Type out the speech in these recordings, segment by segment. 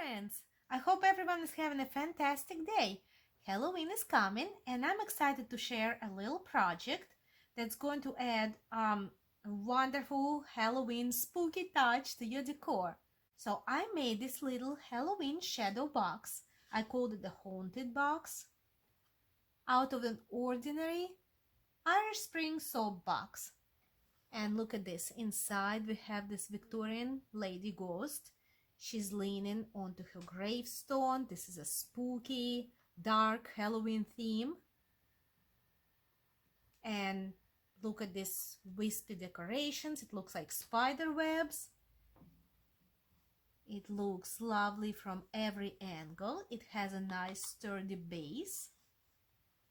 friends! I hope everyone is having a fantastic day. Halloween is coming and I'm excited to share a little project that's going to add a wonderful Halloween spooky touch to your decor. So I made this little Halloween shadow box. I called it the Haunted Box out of an ordinary Irish Spring soap box. And look at this. Inside we have this Victorian lady ghost. She's leaning onto her gravestone. This is a spooky, dark Halloween theme. And look at this wispy decorations. It looks like spider webs. It looks lovely from every angle. It has a nice sturdy base,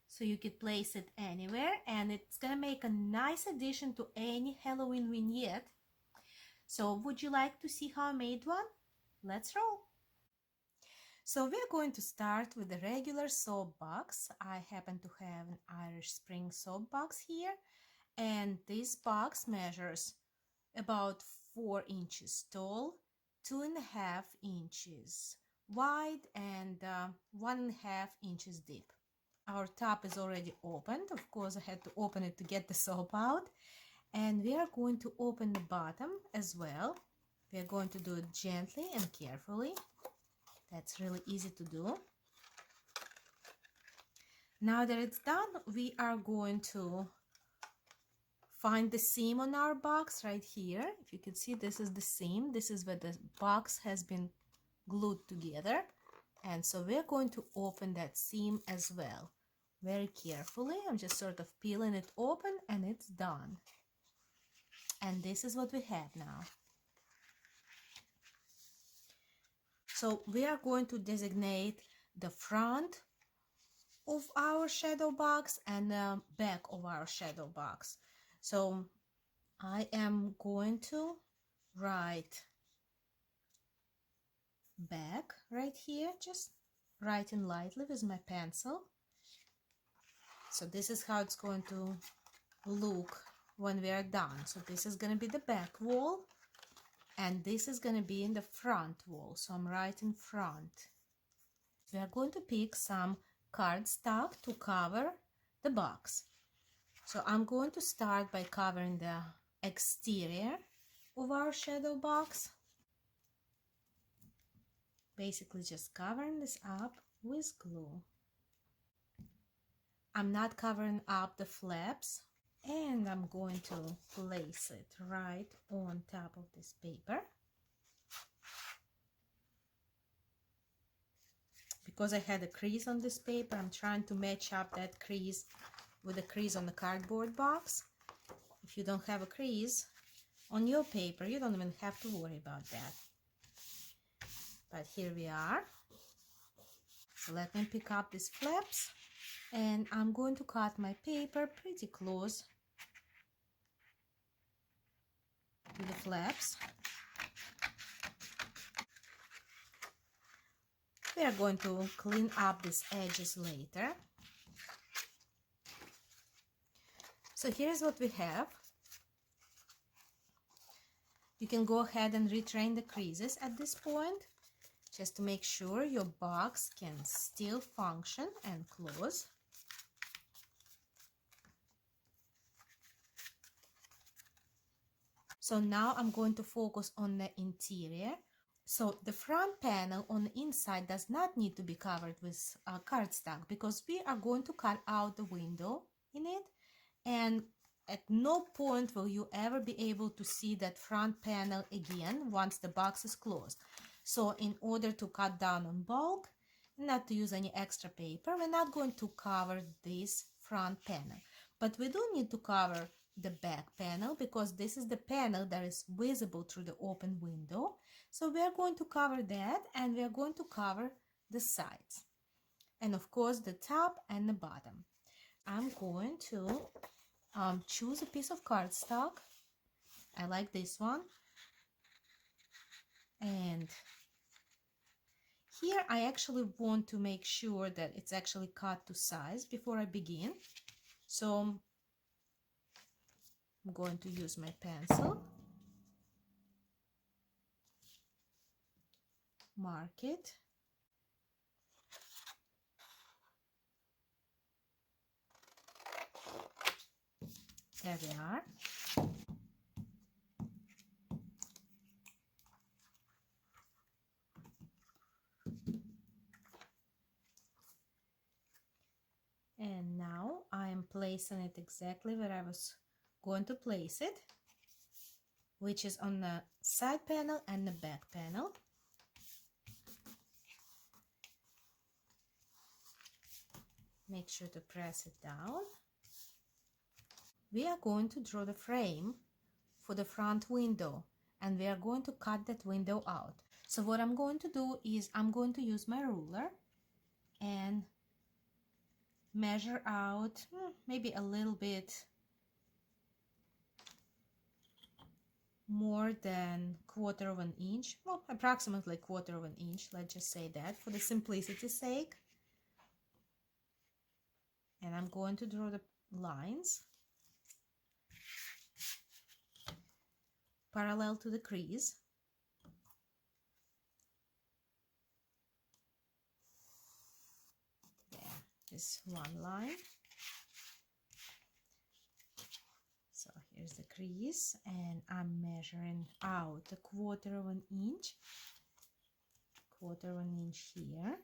so you could place it anywhere, and it's gonna make a nice addition to any Halloween vignette. So would you like to see how I made one? Let's roll. So we're going to start with the regular soap box. I happen to have an Irish Spring soap box here, and this box measures about 4 inches tall, 2.5 inches wide, and 1.5 inches deep. Our top is already opened. Of course, I had to open it to get the soap out. And we are going to open the bottom as well. We are going to do it gently and carefully. That's really easy to do. Now that it's done, we are going to find the seam on our box right here. If you can see, this is the seam. This is where the box has been glued together. And so we're going to open that seam as well. Very carefully. I'm just sort of peeling it open and it's done. And this is what we have now. So we are going to designate the front of our shadow box and the back of our shadow box. So I am going to write back right here, just writing lightly with my pencil. So this is how it's going to look when we are done. So this is going to be the back wall, and this is going to be in the front wall. So I'm writing front. We are going to pick some cardstock to cover the box. So I'm going to start by covering the exterior of our shadow box. Basically just covering this up with glue. I'm not covering up the flaps, and I'm going to place it right on top of this paper. Because I had a crease on this paper, I'm trying to match up that crease with the crease on the cardboard box. If you don't have a crease on your paper, you don't even have to worry about that. But here we are. So let me pick up these flaps, and I'm going to cut my paper pretty close to the flaps. We are going to clean up these edges later. So here's what we have. You can go ahead and retrain the creases at this point, just to make sure your box can still function and close. So now I'm going to focus on the interior. So the front panel on the inside does not need to be covered with cardstock, because we are going to cut out the window in it, and at no point will you ever be able to see that front panel again once the box is closed. So in order to cut down on bulk, not to use any extra paper, we're not going to cover this front panel. But we do need to cover the back panel, because this is the panel that is visible through the open window. So we are going to cover that, and we are going to cover the sides, and of course the top and the bottom. I'm going to choose a piece of cardstock. I like this one, and here I actually want to make sure that it's actually cut to size before I begin. So I'm going to use my pencil. mark it. There we are. And now I am placing it exactly where I was going to place it, which is on the side panel and the back panel. Make sure to press it down. We are going to draw the frame for the front window, and we are going to cut that window out. So what I'm going to do is I'm going to use my ruler and measure out maybe a little bit more than 1/4 of an inch, well, approximately 1/4 of an inch, let's just say that for the simplicity's sake. And I'm going to draw the lines parallel to the crease. There is one line. So here's the crease, and I'm measuring out a 1/4 of an inch, 1/4 of an inch here.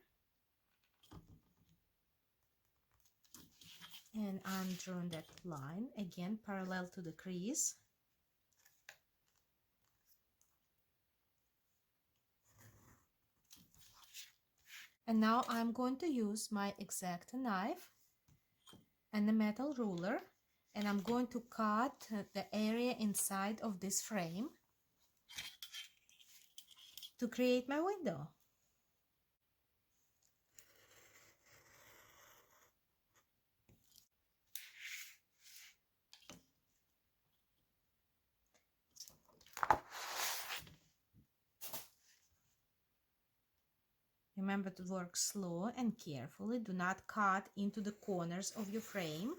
And I'm drawing that line again parallel to the crease. And now I'm going to use my X-Acto knife and the metal ruler, and I'm going to cut the area inside of this frame to create my window. Remember to work slow and carefully. Do not cut into the corners of your frame.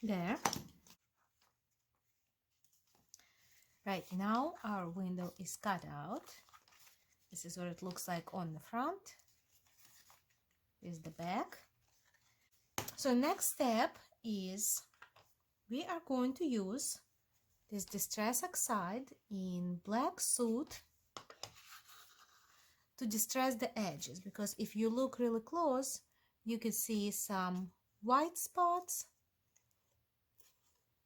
There. Right, now our window is cut out. This is what it looks like on the front. This is the back. So next step is we are going to use this Distress Oxide in black soot to distress the edges, because if you look really close, you can see some white spots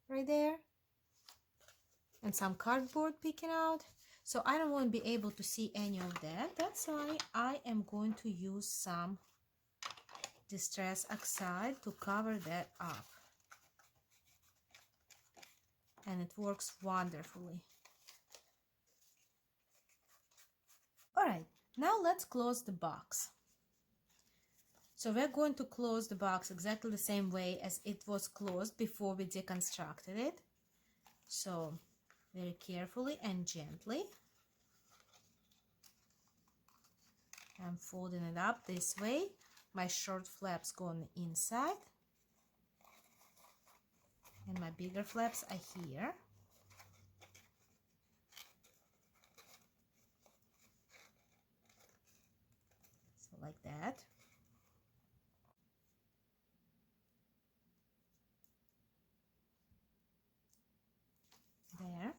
right there and some cardboard peeking out. So I don't want to be able to see any of that. That's why I am going to use some Distress Oxide to cover that up. And it works wonderfully. All right, now let's close the box. So we're going to close the box exactly the same way as it was closed before we deconstructed it. So very carefully and gently. I'm folding it up this way. My short flaps go on the inside, and my bigger flaps are here. So like that. There.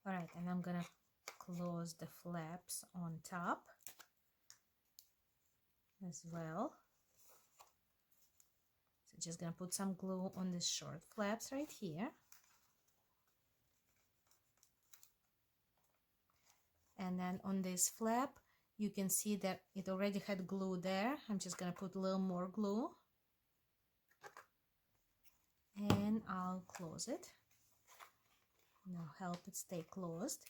All right, and I'm gonna close the flaps on top as well. It's just gonna put some glue on the short flaps right here. And then on this flap, you can see that it already had glue there. I'm just gonna put a little more glue. And I'll close it. Now help it stay closed.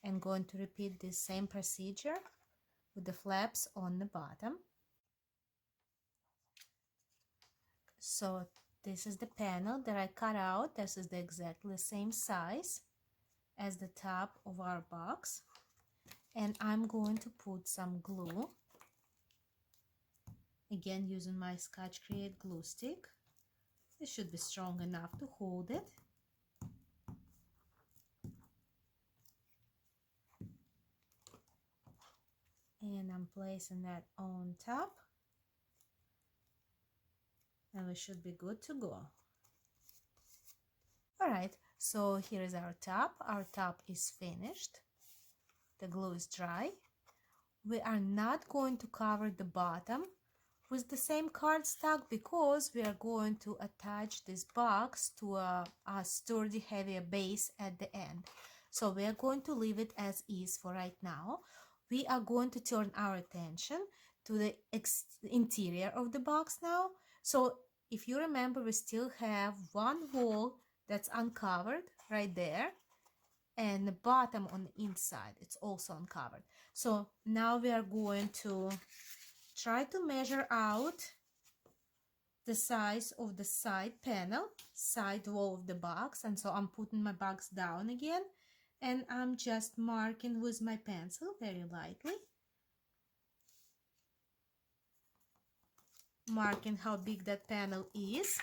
And going to repeat this same procedure with the flaps on the bottom. So this is the panel that I cut out. This is the exactly same size as the top of our box. And I'm going to put some glue. Again, using my Scotch Create glue stick. This should be strong enough to hold it. And I'm placing that on top. And we should be good to go. Alright, so here is our top. Our top is finished. The glue is dry. We are not going to cover the bottom with the same cardstock because we are going to attach this box to a sturdy, heavier base at the end. So we are going to leave it as is for right now. We are going to turn our attention to the interior of the box now. So if you remember, we still have one wall that's uncovered right there, and the bottom on the inside, it's also uncovered. So now we are going to try to measure out the size of the side panel, side wall of the box. And so I'm putting my box down again, and I'm just marking with my pencil very lightly, marking how big that panel is.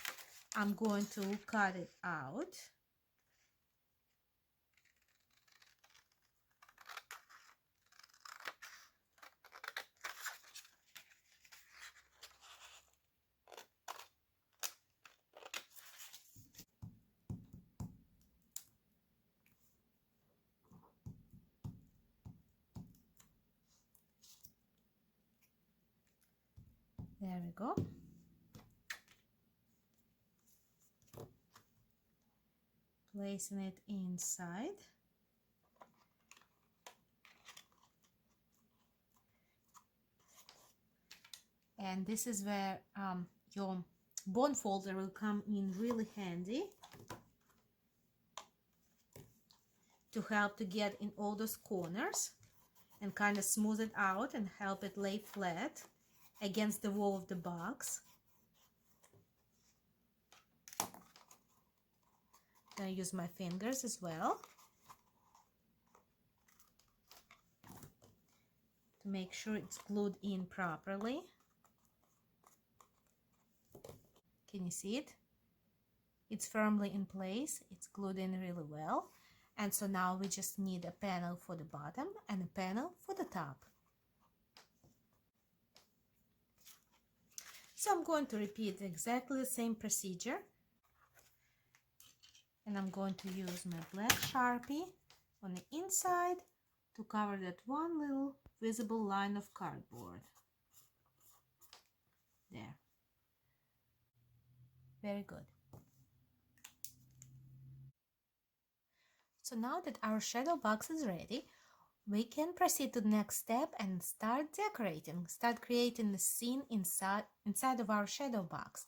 I'm going to cut it out. There we go. Placing it inside. And this is where your bond folder will come in really handy to help to get in all those corners and kind of smooth it out and help it lay flat against the wall of the box. I'm going to use my fingers as well to make sure it's glued in properly. Can you see it? It's firmly in place. It's glued in really well. And so now we just need a panel for the bottom and a panel for the top. So I'm going to repeat exactly the same procedure. And I'm going to use my black Sharpie on the inside to cover that one little visible line of cardboard. There. Very good. So now that our shadow box is ready, we can proceed to the next step and start decorating, start creating the scene inside of our shadow box.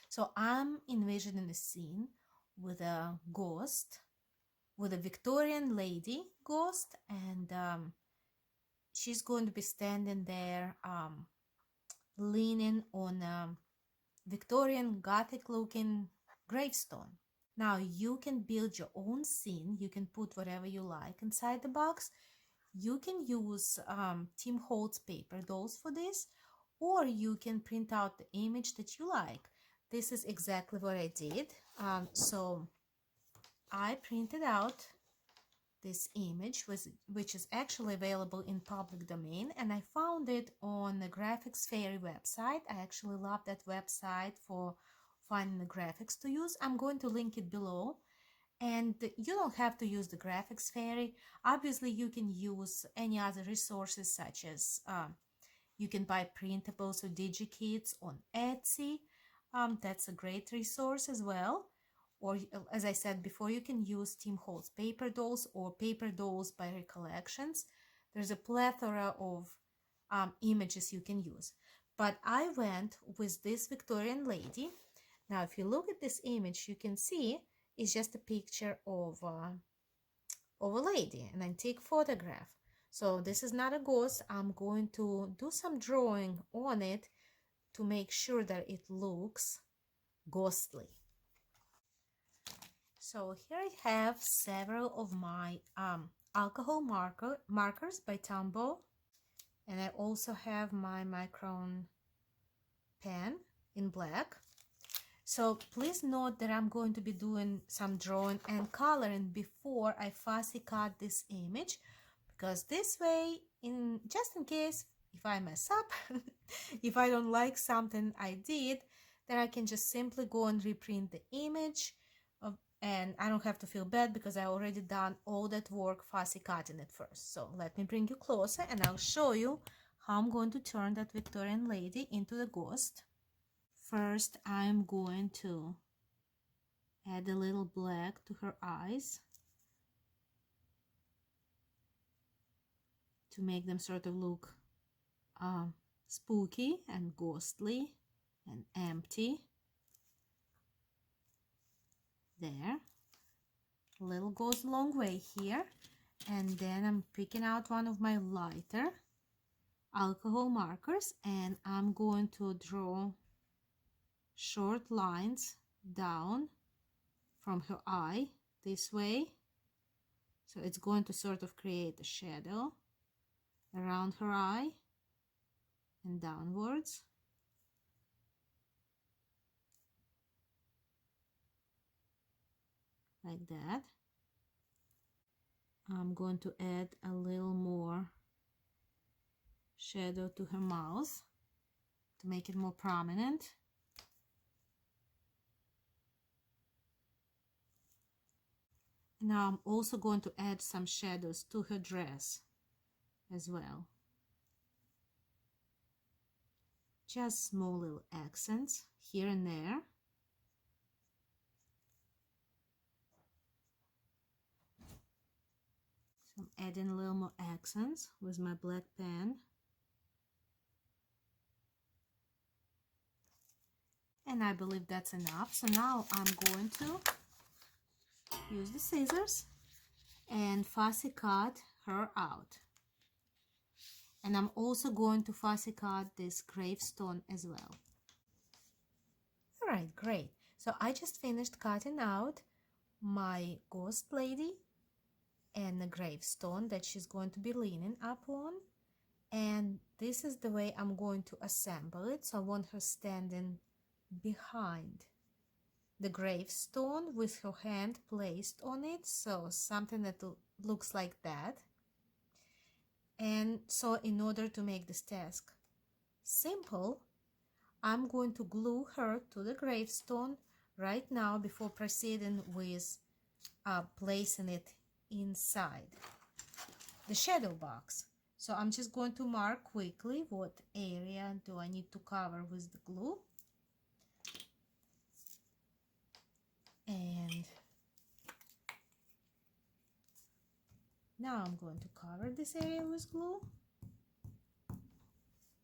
So I'm envisioning the scene with a ghost, with a Victorian lady ghost, and she's going to be standing there leaning on a Victorian Gothic looking gravestone. Now you can build your own scene. You can put whatever you like inside the box. You can use Tim Holtz paper dolls for this, or you can print out the image that you like. This is exactly what I did. So I printed out this image, which is actually available in public domain, and I found it on the Graphics Fairy website. I actually love that website for finding the graphics to use. I'm going to link it below. And you don't have to use the graphics fairy. Obviously, you can use any other resources such as you can buy printables or digikits on Etsy. That's a great resource as well. Or as I said before, you can use Tim Holtz paper dolls or paper dolls by Recollections. There's a plethora of images you can use. But I went with this Victorian lady. Now, if you look at this image, you can see it's just a picture of a lady, an antique photograph. So this is not a ghost. I'm going to do some drawing on it to make sure that it looks ghostly. So here I have several of my alcohol markers by Tombow. And I also have my micron pen in black. So please note that I'm going to be doing some drawing and coloring before I fussy cut this image, because this way, just in case if I mess up, if I don't like something I did, then I can just simply go and reprint the image, and I don't have to feel bad because I already done all that work fussy cutting it first. So let me bring you closer and I'll show you how I'm going to turn that Victorian lady into the ghost. First, I'm going to add a little black to her eyes to make them sort of look spooky and ghostly and empty. There. A little goes a long way here. And then I'm picking out one of my lighter alcohol markers and I'm going to draw short lines down from her eye this way. So it's going to sort of create a shadow around her eye and downwards. Like that. I'm going to add a little more shadow to her mouth to make it more prominent. Now I'm also going to add some shadows to her dress as well. Just small little accents here and there. So I'm adding a little more accents with my black pen. And I believe that's enough. So now I'm going to use the scissors and fussy cut her out. And I'm also going to fussy cut this gravestone as well. All right, great. So I just finished cutting out my ghost lady and the gravestone that she's going to be leaning upon. And this is the way I'm going to assemble it. So I want her standing behind the gravestone with her hand placed on it, so something that looks like that. And so in order to make this task simple, I'm going to glue her to the gravestone right now before proceeding with placing it inside the shadow box. So I'm just going to mark quickly what area do I need to cover with the glue. And now I'm going to cover this area with glue.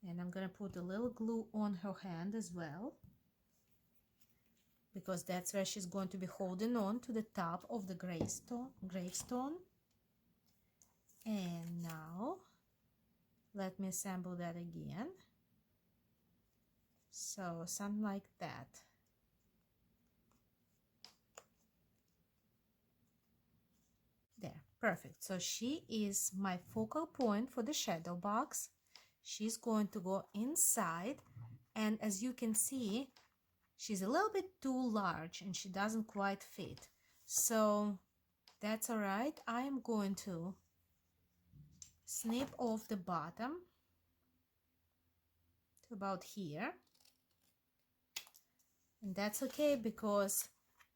And I'm going to put a little glue on her hand as well, because that's where she's going to be holding on to the top of the gravestone. And now let me assemble that again. So something like that. There, perfect. So she is my focal point for the shadow box. She's going to go inside, and as you can see, she's a little bit too large and she doesn't quite fit. So that's all right. I am going to snip off the bottom to about here. And that's okay, because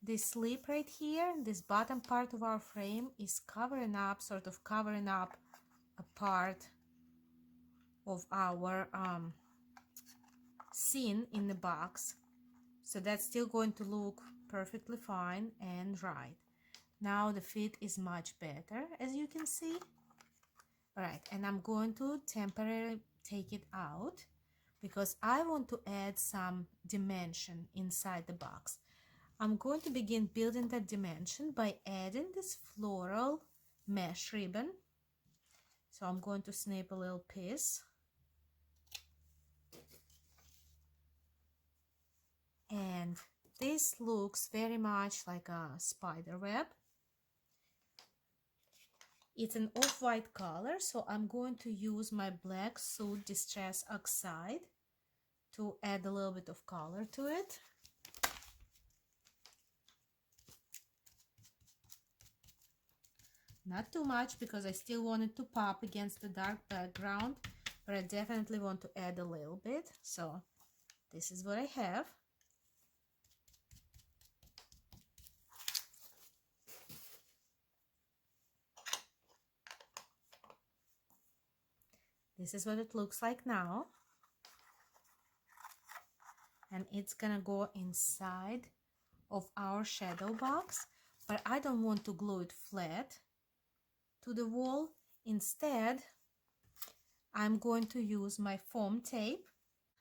this lip right here, this bottom part of our frame is covering up, sort of covering up a part of our scene in the box. So that's still going to look perfectly fine and right. Now the fit is much better, as you can see. All right, and I'm going to temporarily take it out because I want to add some dimension inside the box. I'm going to begin building that dimension by adding this floral mesh ribbon. So I'm going to snip a little piece. And this looks very much like a spider web. It's an off-white color, so I'm going to use my black Soot Distress Oxide to add a little bit of color to it. Not too much because I still want it to pop against the dark background, but I definitely want to add a little bit. So this is what I have. This is what it looks like now. And it's gonna go inside of our shadow box, but I don't want to glue it flat to the wall. Instead, I'm going to use my foam tape.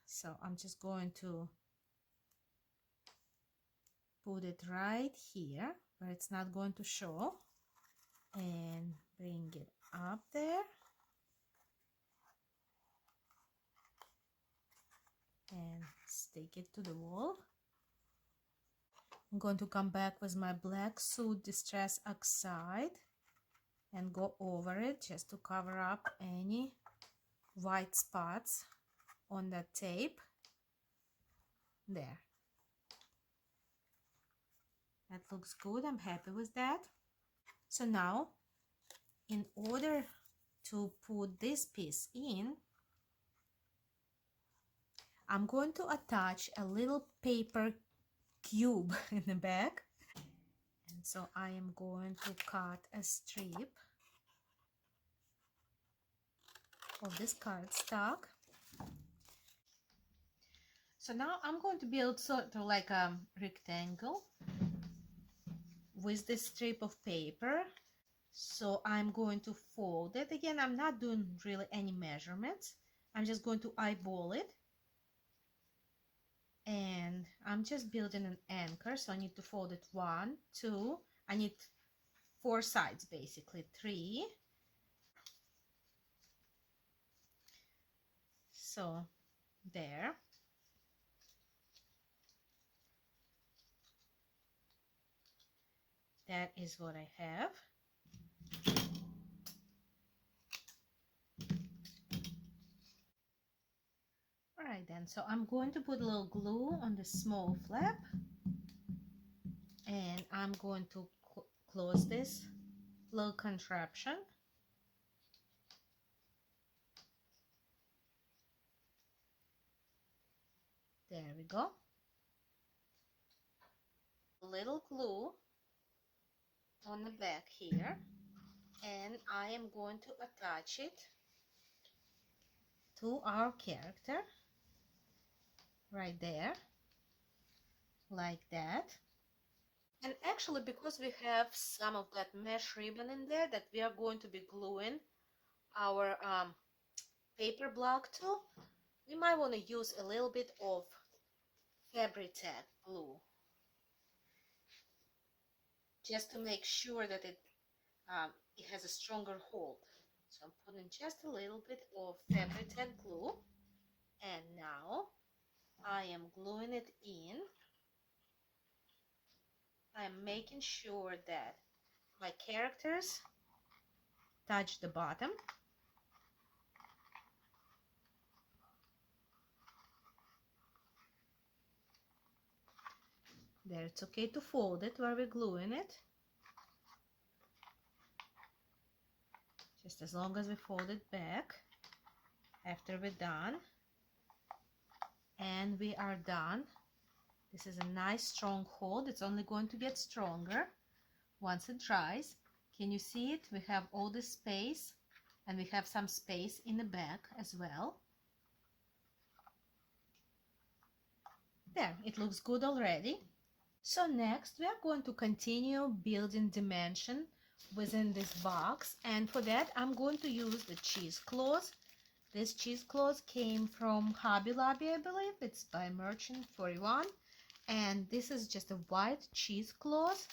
So I'm just going to put it right here where it's not going to show and bring it up there. And stick it to the wall. I'm going to come back with my black Soot Distress Oxide and go over it just to cover up any white spots on that tape. There. That looks good. I'm happy with that. So now, in order to put this piece in, I'm going to attach a little paper cube in the back. And so I am going to cut a strip of this cardstock. So now I'm going to build sort of like a rectangle with this strip of paper. So I'm going to fold it. Again, I'm not doing really any measurements. I'm just going to eyeball it. And I'm just building an anchor, so I need to fold it 1, 2, I need 4 sides basically, 3. So there. That is what I have. Alright then, so I'm going to put a little glue on the small flap and I'm going to close this little contraption. There we go. A little glue on the back here, and I am going to attach it to our character right there, like that. And actually, because we have some of that mesh ribbon in there that we are going to be gluing our paper block to, we might want to use a little bit of Fabri-Tac glue just to make sure that it has a stronger hold. So I'm putting just a little bit of Fabri-Tac glue, and now I am gluing it in. I'm making sure that my characters touch the bottom. There, it's okay to fold it while we're gluing it. Just as long as we fold it back after we're done. And we are done. This is a nice strong hold. It's only going to get stronger once it dries. Can you see it? We have all this space, and we have some space in the back as well. There, it looks good already. So next we are going to continue building dimension within this box, and for that I'm going to use the cheesecloth. This cheesecloth came from Hobby Lobby, I believe. It's by Merchant 41, and this is just a white cheesecloth.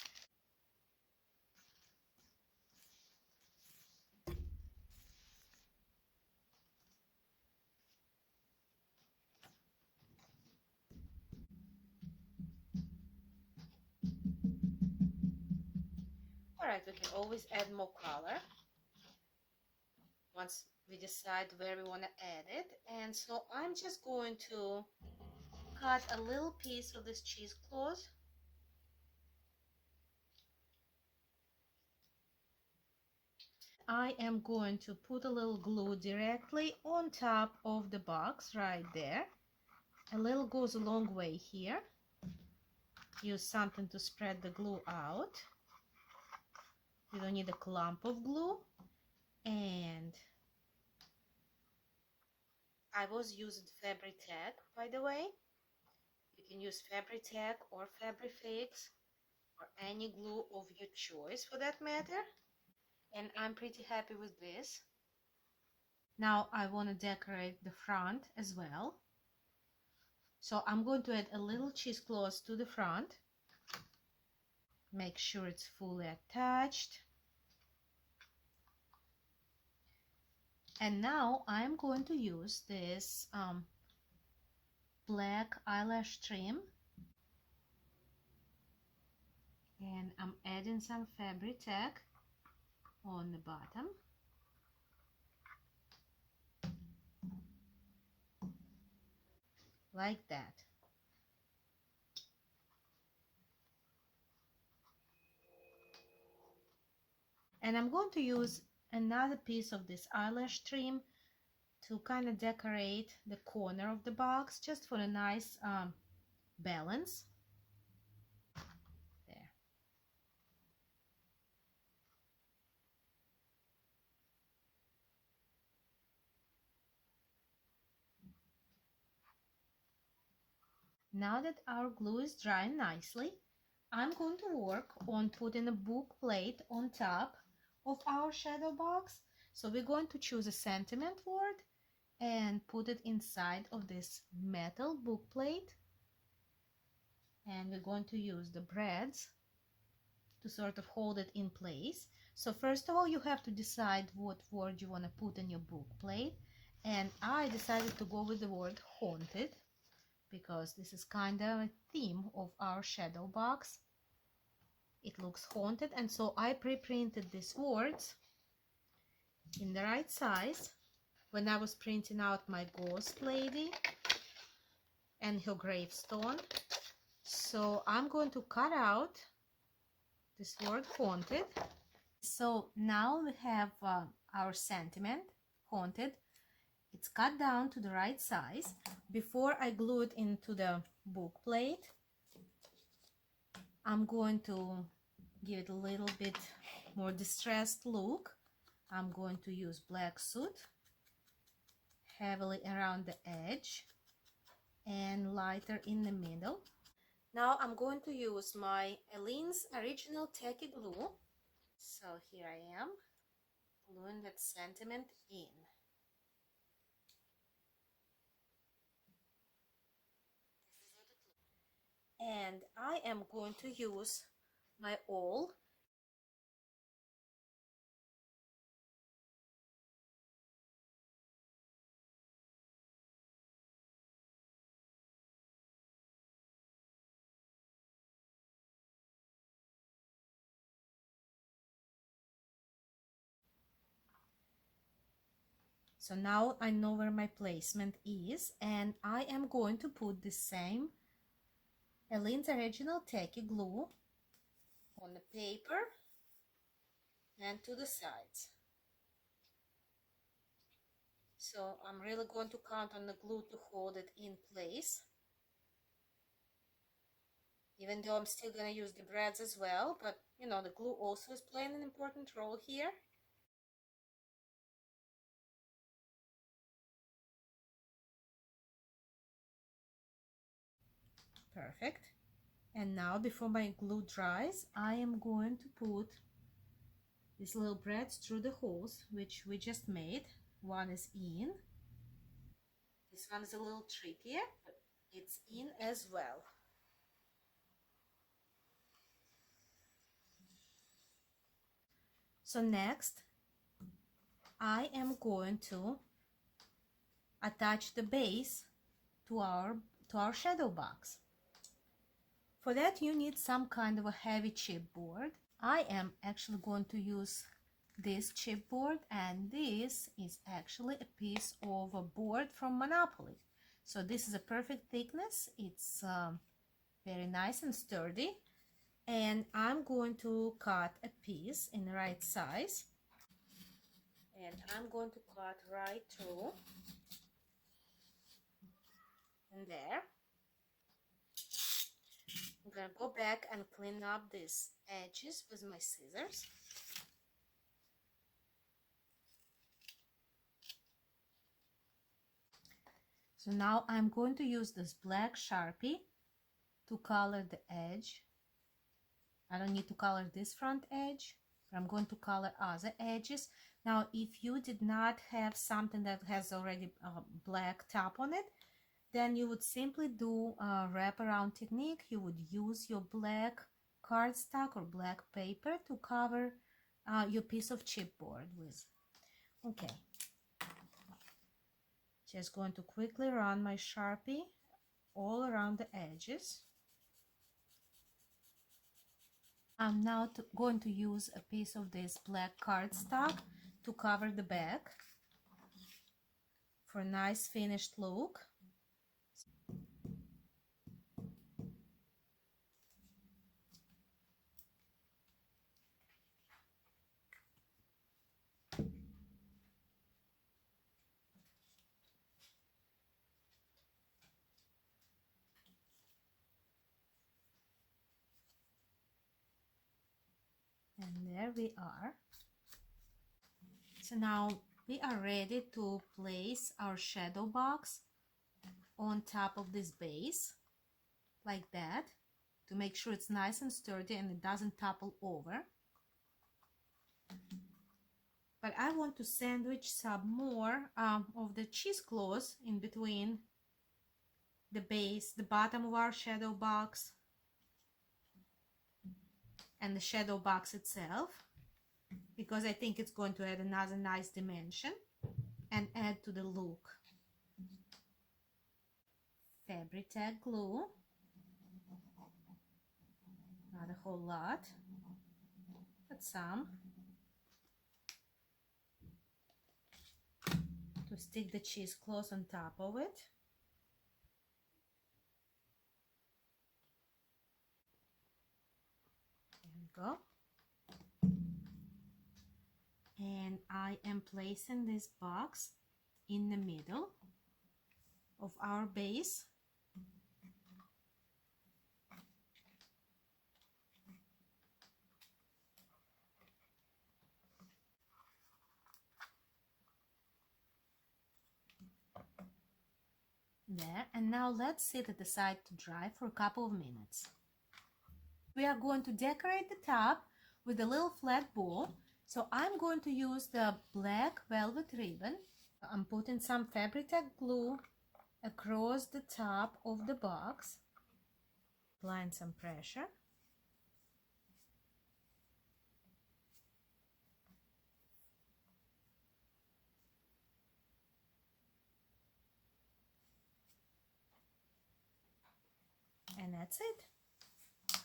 Alright, we can always add more color once we decide where we want to add it. And so I'm just going to cut a little piece of this cheesecloth. I am going to put a little glue directly on top of the box right there. A little goes a long way here. Use something to spread the glue out. You don't need a clump of glue. And I was using Fabri-Tac, by the way. You can use Fabri-Tac or Fabri-Fix or any glue of your choice for that matter. And I'm pretty happy with this. Now I want to decorate the front as well. So I'm going to add a little cheesecloth to the front. Make sure it's fully attached. And now I'm going to use this black eyelash trim. And I'm adding some Fabri-Tac on the bottom. Like that. And I'm going to use another piece of this eyelash trim to kind of decorate the corner of the box, just for a nice balance. There. Now that our glue is drying nicely, I'm going to work on putting a book plate on top of our shadow box. So we're going to choose a sentiment word and put it inside of this metal book plate. And we're going to use the brads to sort of hold it in place. So first of all, you have to decide what word you want to put in your book plate. And I decided to go with the word haunted, because this is kind of a theme of our shadow box. It looks haunted, and so I pre-printed these words in the right size when I was printing out my ghost lady and her gravestone. So I'm going to cut out this word haunted. So now we have our sentiment, haunted. It's cut down to the right size. Before I glue it into the book plate, I'm going to give it a little bit more distressed look. I'm going to use black soot heavily around the edge and lighter in the middle. Now I'm going to use my Aleene's Original Tacky Glue. So here I am, gluing that sentiment in. And I am going to use my awl. So now I know where my placement is, and I am going to put the same Aleene's Original Tacky Glue on the paper and to the sides. So I'm really going to count on the glue to hold it in place. even though I'm still gonna use the breads as well, but you know, the glue also is playing an important role here. Perfect. And now, before my glue dries, I am going to put these little breads through the holes which we just made. One is in. This one is a little trickier, but it's in as well. So next, I am going to attach the base to our shadow box. For that, you need some kind of a heavy chipboard. I am actually going to use this chipboard, and this is actually a piece of a board from Monopoly. So this is a perfect thickness. It's very nice and sturdy, and I'm going to cut a piece in the right size, and I'm going to cut right through and there. I'm gonna go back and clean up these edges with my scissors. So now I'm going to use this black Sharpie to color the edge. I don't need to color this front edge, but I'm going to color other edges. Now, if you did not have something that has already a black top on it, then you would simply do a wraparound technique. You would use your black cardstock or black paper to cover your piece of chipboard with. Okay. Just going to quickly run my Sharpie all around the edges. I'm now going to use a piece of this black cardstock to cover the back for a nice finished look. And there we are. So now we are ready to place our shadow box on top of this base, like that, to make sure it's nice and sturdy and it doesn't topple over. But I want to sandwich some more of the cheesecloth in between the base, the bottom of our shadow box, and the shadow box itself, because I think it's going to add another nice dimension and add to the look. Fabric tag glue, not a whole lot, but some, to stick the cheesecloth on top of it. There we go. And I am placing this box in the middle of our base. There, and now let's set it aside to dry for a couple of minutes. We are going to decorate the top with a little flat bow. So I'm going to use the black velvet ribbon. I'm putting some fabric tag glue across the top of the box, applying some pressure. And that's it.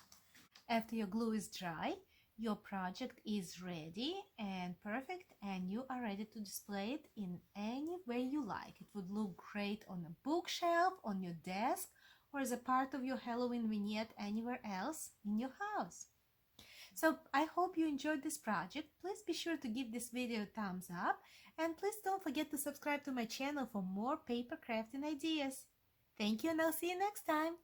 After your glue is dry, your project is ready and perfect, and you are ready to display it in any way you like. It would look great on a bookshelf, on your desk, or as a part of your Halloween vignette anywhere else in your house. So I hope you enjoyed this project. Please be sure to give this video a thumbs up, and please don't forget to subscribe to my channel for more paper crafting ideas. Thank you, and I'll see you next time.